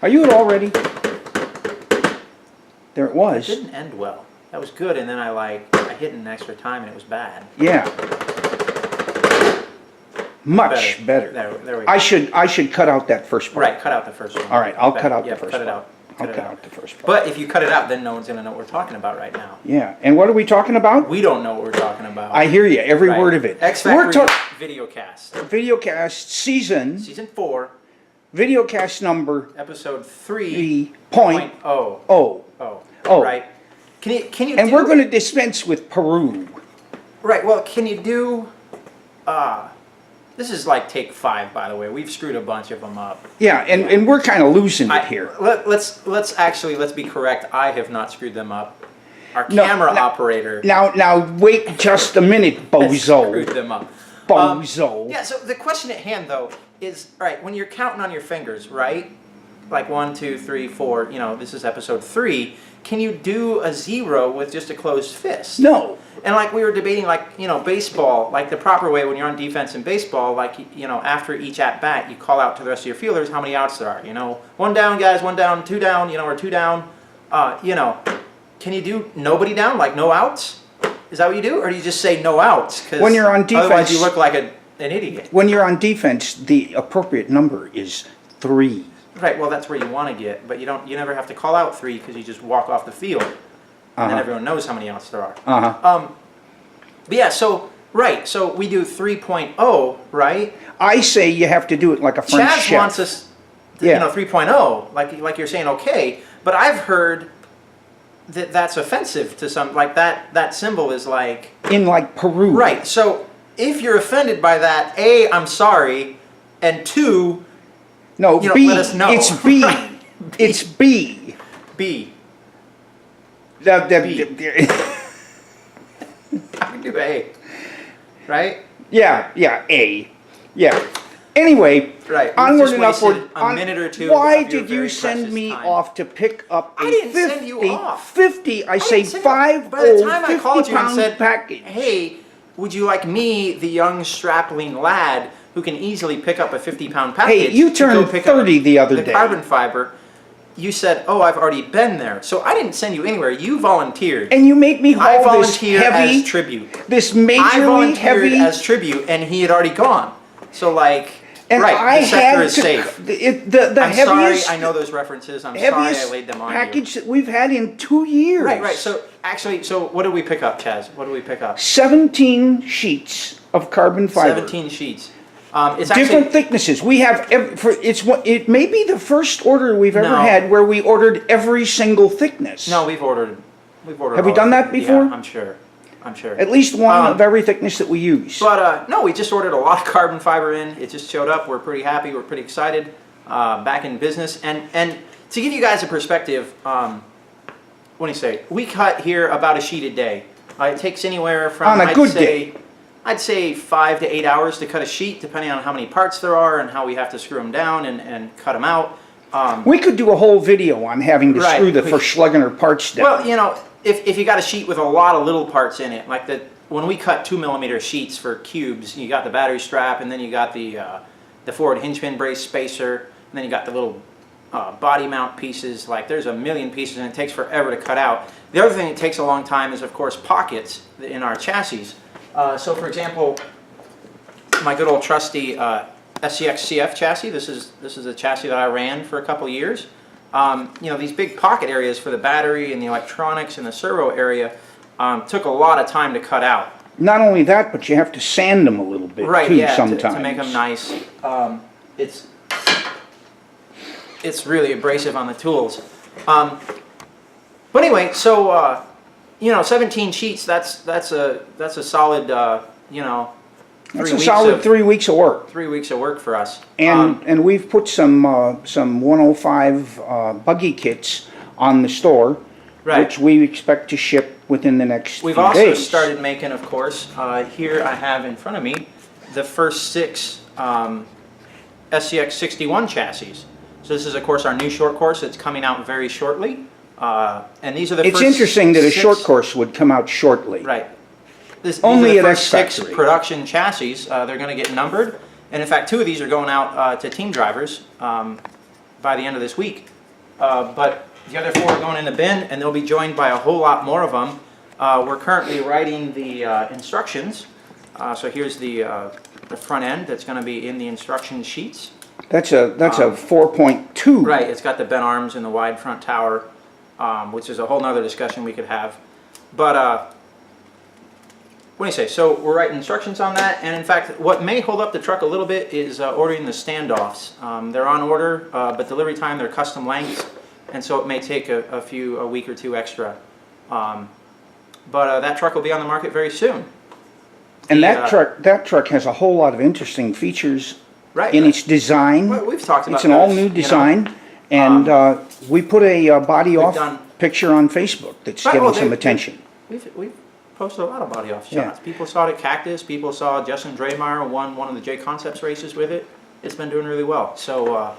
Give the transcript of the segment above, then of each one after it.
Are you at all ready? There it was. It didn't end well. That was good, and then I hit an extra time and it was bad. Yeah. Much better. There we go. I should cut out that first part. Right, cut out the first one. All right, I'll cut out the first cut it part. out. I'll cut out the first part. But if you cut it out, then no one's going to know what we're talking about right now. Yeah, and what are we talking about? We don't know what we're talking about. I hear you, every word of it. Factory VideoCast. VideoCast Season 4. VideoCast number. Episode 3.0. 3.0. Right. Can you and we're going to dispense with Peru. Right, well, can you do... this is like take 5, by the way. We've screwed a bunch of them up. Yeah, and we're kind of losing it here. Let's be correct. I have not screwed them up. Our camera operator... Now, wait just a minute, bozo. Screwed them up. Bozo. Yeah, so the question at hand, though, is, all right, when you're counting on your fingers, right? Like 1, 2, 3, 4, you know, this is episode 3. Can you do a 0 with just a closed fist? No. And like we were debating, like, you know, baseball, like the proper way when you're on defense in baseball, like, you know, after each at-bat, you call out to the rest of your fielders how many outs there are, you know. 1 down, guys, 1 down, 2 down, you know, or 2 down. You know, can you do nobody down, like no outs? Is that what you do? Or do you just say no outs? 'Cause when you're on defense... Otherwise you look like an idiot. When you're on defense, the appropriate number is 3. Right, well, that's where you want to get, but you never have to call out 3 because you just walk off the field. And then everyone knows how many outs there are. But yeah, so, right, so we do 3.0, right? I say you have to do it like a French Chazz chef. wants us, you know, 3.0, like you're saying, okay, but I've heard that that's offensive to some, like that symbol is like... In like Peru. Right, so if you're offended by that, A, I'm sorry, and 2... No, you know, B. let us know. It's B. Right. It's B. B. B. I can do A. Right? Yeah, A. Yeah. Anyway, right. onward and upward. A minute or two. Why did you send me off to pick up a I didn't send you off. 50, I say 5 By the time I called you and said, package. hey, would you like me, the young strapling lad, who can easily pick up a 50-pound package? Hey, you turned 30 the other day. Carbon fiber. You said, oh, I've already been there. So I didn't send you anywhere. You volunteered. And you make me haul this heavy, as tribute. This majorly heavy... as tribute, and he had already gone. So, like, and right, the sector is safe. The I'm heaviest... sorry, I know those references. I'm sorry I laid them on package you. that we've had in 2 years. Right. So, actually, what did we pick up, Chazz? What did we pick up? 17 sheets of carbon fiber. 17 sheets. It's different thicknesses. We have it may be the first order we've ever had where we ordered every single thickness. No, we've ordered. Have we done that before? Yeah, I'm sure. At least one of every thickness that we use. But no, we just ordered a lot of carbon fiber in. It just showed up. We're pretty happy. We're pretty excited. Back in business. And to give you guys a perspective, what do you say? We cut here about a sheet a day. It takes anywhere from I'd say 5 to 8 hours to cut a sheet, depending on how many parts there are and how we have to screw them down and cut them out. We could do a whole video on having to screw the Verschlegener parts down. Well, you know, if you got a sheet with a lot of little parts in it, like when we cut 2mm sheets for cubes, you got the battery strap, and then you got the forward hinge pin brace spacer, and then you got the little body mount pieces. Like, there's a million pieces, and it takes forever to cut out. The other thing that takes a long time is, of course, pockets in our chassis. So, for example, my good old trusty SCX CF chassis. This is a chassis that I ran for a couple of years. You know, these big pocket areas for the battery and the electronics and the servo area took a lot of time to cut out. Not only that, but you have to sand them a little bit too sometimes. To make them nice. It's really abrasive on the tools. But anyway, so you know, 17 sheets. That's a solid. You know, that's a solid 3 weeks of work. 3 weeks of work for us. And we've put some 105 buggy kits on the store, which we expect to ship within the next few days. We've also started making, of course. Here I have in front of me the first 6 SCX 61 chassis. So this is, of course, our new short course that's coming out very shortly. And these are the It's interesting that a short course would come out shortly. Right. These Only are the at first X 6 Factory. production chassis. They're going to get numbered. And in fact, 2 of these are going out to team drivers. by the end of this week. But the other 4 are going in the bin, and they'll be joined by a whole lot more of them. We're currently writing the instructions. So here's the front end that's going to be in the instruction sheets. That's a 4.2. Right, it's got the bent arms and the wide front tower, which is a whole nother discussion we could have. But what do you say? So we're writing instructions on that, and in fact, what may hold up the truck a little bit is ordering the standoffs. They're on order, but delivery time, they're custom lengths, and so it may take a week or 2 extra. But that truck will be on the market very soon. And that truck has a whole lot of interesting features in its design. Well, we've talked about it's an all-new design, and we put a body-off picture on Facebook that's getting some attention. We've posted a lot of body-off shots. Yeah. People saw it at Cactus. People saw Justin Draymire won one of the J Concepts races with it. It's been doing really well. So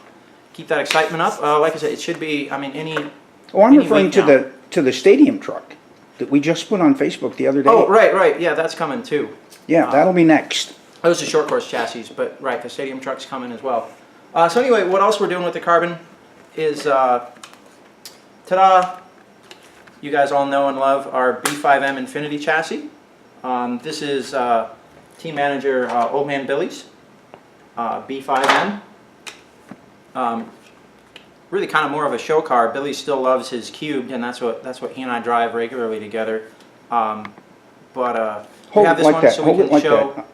keep that excitement up. Like I said, it should be. I mean, I'm referring to the stadium truck that we just put on Facebook the other day. Oh, right. Yeah, that's coming too. Yeah, that'll be next. Those are short course chassis, but right, the stadium truck's coming as well. So anyway, what else we're doing with the carbon is, ta-da! You guys all know and love our B5m Infinity chassis. This is team manager Old Man Billy's B5m. Really kind of more of a show car. Billy still loves his cubed, and that's what he and I drive regularly together. We have this one so we can show.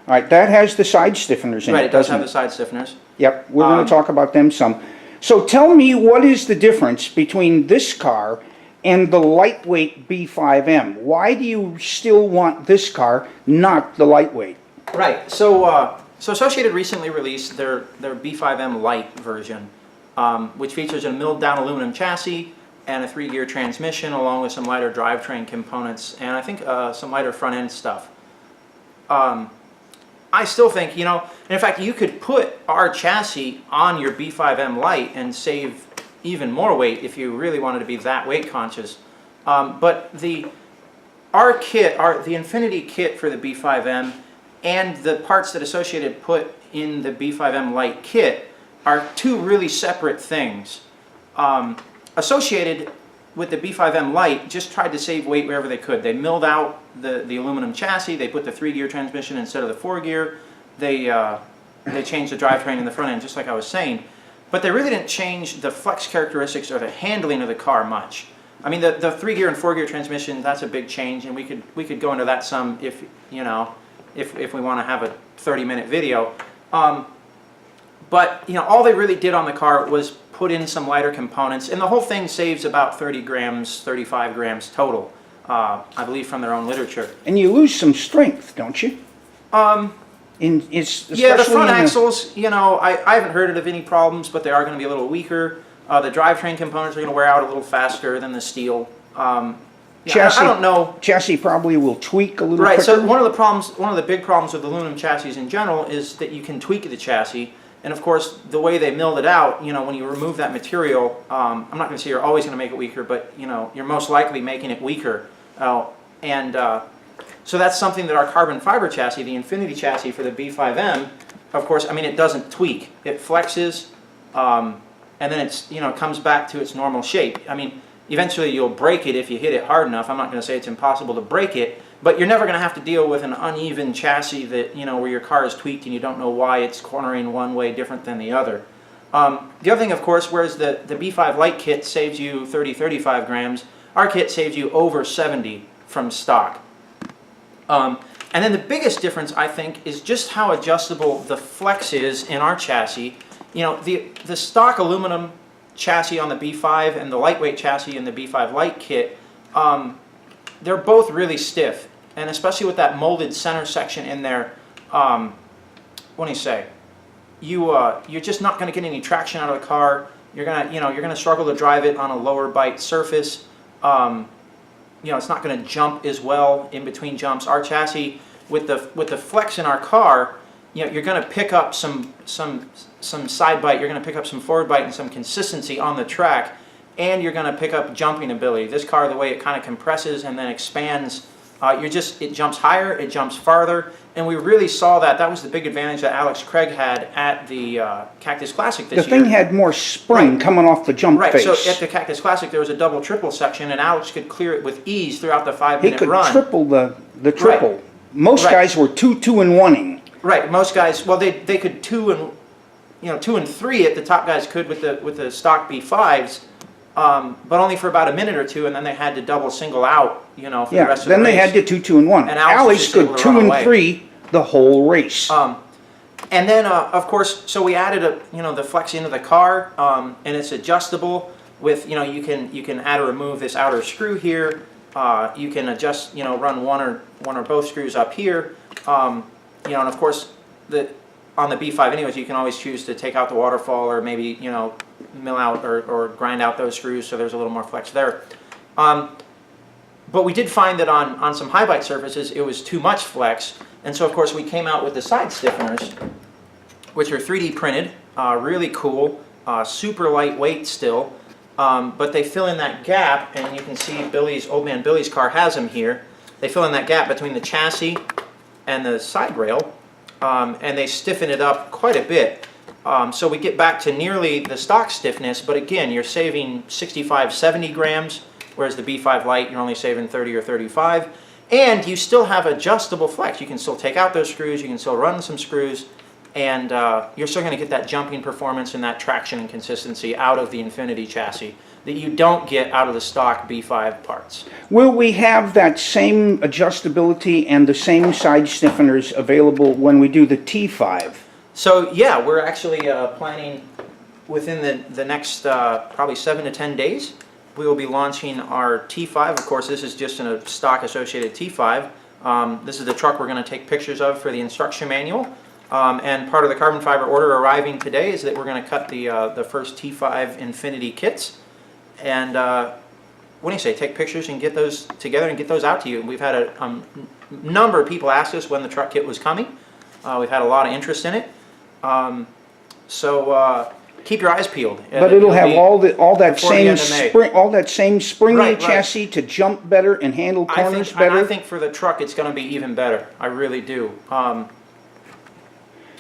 All right, that has the side stiffeners in it. Right, it does have the side stiffeners. Yep, we're going to talk about them some. So tell me, what is the difference between this car and the lightweight B5m? Why do you still want this car, not the lightweight? Right, so Associated recently released their B5m Lite version, which features a milled down aluminum chassis and a 3-gear transmission, along with some lighter drivetrain components, and I think some lighter front end stuff. I still think, and in fact, you could put our chassis on your B5m Lite and save even more weight if you really wanted to be that weight conscious. But our kit, the Infinity kit for the B5m, and the parts that Associated put in the B5m Lite kit are 2 really separate things. Associated with the B5m Lite just tried to save weight wherever they could. They milled out the aluminum chassis. They put the 3-gear transmission instead of the 4-gear. They changed the drivetrain in the front end, just like I was saying. But they really didn't change the flex characteristics or the handling of the car much. I mean, the 3-gear and 4-gear transmission, that's a big change, and we could go into that some if we want to have a 30-minute video. But all they really did on the car was put in some lighter components, and the whole thing saves about 30 grams, 35 grams total, I believe, from their own literature. And you lose some strength, don't you? Yeah, the front axles, I haven't heard of any problems, but they are going to be a little weaker. The drivetrain components are going to wear out a little faster than the steel. Chassis, I don't know. Chassis probably will tweak a little quicker. So one of the big problems with aluminum chassis in general is that you can tweak the chassis. And of course, the way they milled it out, when you remove that material, I'm not going to say you're always going to make it weaker, but you're most likely making it weaker. So that's something that our carbon fiber chassis, the Infinity chassis for the B5m, of course, it doesn't tweak. It flexes, and then it comes back to its normal shape. Eventually you'll break it if you hit it hard enough. I'm not going to say it's impossible to break it, but you're never going to have to deal with an uneven chassis that, where your car is tweaked and you don't know why it's cornering one way different than the other. The other thing, of course, whereas the B5 Lite kit saves you 30-35 grams, our kit saves you over 70 from stock. And then the biggest difference, I think, is just how adjustable the flex is in our chassis. The stock aluminum chassis on the B5 and the lightweight chassis in the B5 Lite kit, they're both really stiff, and especially with that molded center section in there, what do you say? You're just not going to get any traction out of the car. You're gonna struggle to drive it on a lower bite surface. It's not going to jump as well in between jumps. Our chassis, with the flex in our car, you're going to pick up some side bite, you're going to pick up some forward bite and some consistency on the track, and you're going to pick up jumping ability. This car, the way it kind of compresses and then expands, it jumps higher, it jumps farther, and we really saw that. That was the big advantage that Alex Craig had at the Cactus Classic this The year. thing had more spring coming off the jump face. Right, so at the Cactus Classic there was a double triple section, and Alex could clear it with ease throughout the 5-minute He run. could triple the triple. Right. Most guys were 2 and 1-ing. Right, most guys, well, they could 2 and 3 it. The top guys could with the stock B5s, but only for about a minute or two, and then they had to double single out, for the rest of the race. Then they had to 2 and 1. And Alex was just could able to 2 run and away. 3 the whole race. And then, of course, so we added the flex into the car, and it's adjustable with, you can add or remove this outer screw here. You can adjust, run one or both screws up here. And of course, on the B5 anyways, you can always choose to take out the waterfall or maybe, mill out or grind out those screws, so there's a little more flex there. But we did find that on some high bite surfaces, it was too much flex. And so, of course, we came out with the side stiffeners, which are 3D printed, really cool, super lightweight still, but they fill in that gap, and you can see old man Billy's car has them here. They fill in that gap between the chassis and the side rail, and they stiffen it up quite a bit. So we get back to nearly the stock stiffness, but again, you're saving 65, 70 grams, whereas the B5 Lite, you're only saving 30 or 35. And you still have adjustable flex. You can still take out those screws, you can still run some screws, and you're still going to get that jumping performance and that traction and consistency out of the Infinity chassis that you don't get out of the stock B5 parts. Will we have that same adjustability and the same side stiffeners available when we do the T5? So yeah, we're actually planning within the next probably 7 to 10 days. We will be launching our T5. Of course, this is just a stock associated T5. This is the truck we're going to take pictures of for the instruction manual. And part of the carbon fiber order arriving today is that we're going to cut the first T5 Infinity kits. And what do you say? Take pictures and get those together and get those out to you. We've had a number of people ask us when the truck kit was coming. We've had a lot of interest in it. Keep your eyes peeled. But it'll have all that same springy Right. chassis to jump better and handle corners better. I think for the truck it's going to be even better. I really do.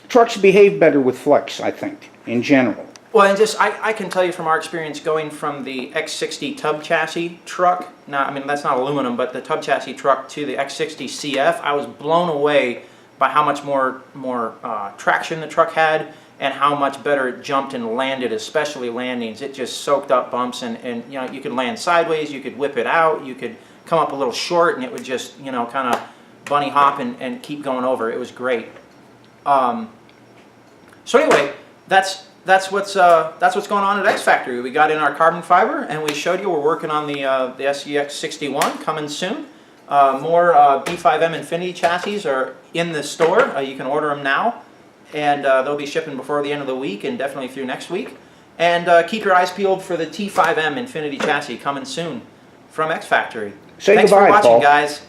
Trucks behave better with flex, I think, in general. Well, and just I can tell you from our experience going from the X60 tub chassis truck, that's not aluminum, but the tub chassis truck to the X60 CF, I was blown away by how much more traction the truck had and how much better it jumped and landed, especially landings. It just soaked up bumps, and you could land sideways, you could whip it out, you could come up a little short, and it would just kind of bunny hop and keep going over. It was great. So anyway, that's what's going on at X Factory. We got in our carbon fiber, and we showed you we're working on the SEX61 coming soon. More B5M Infinity chassis are in the store. You can order them now, and they'll be shipping before the end of the week and definitely through next week. And keep your eyes peeled for the T5M Infinity chassis coming soon from X Factory. Say Thanks goodbye, for watching, Paul. guys.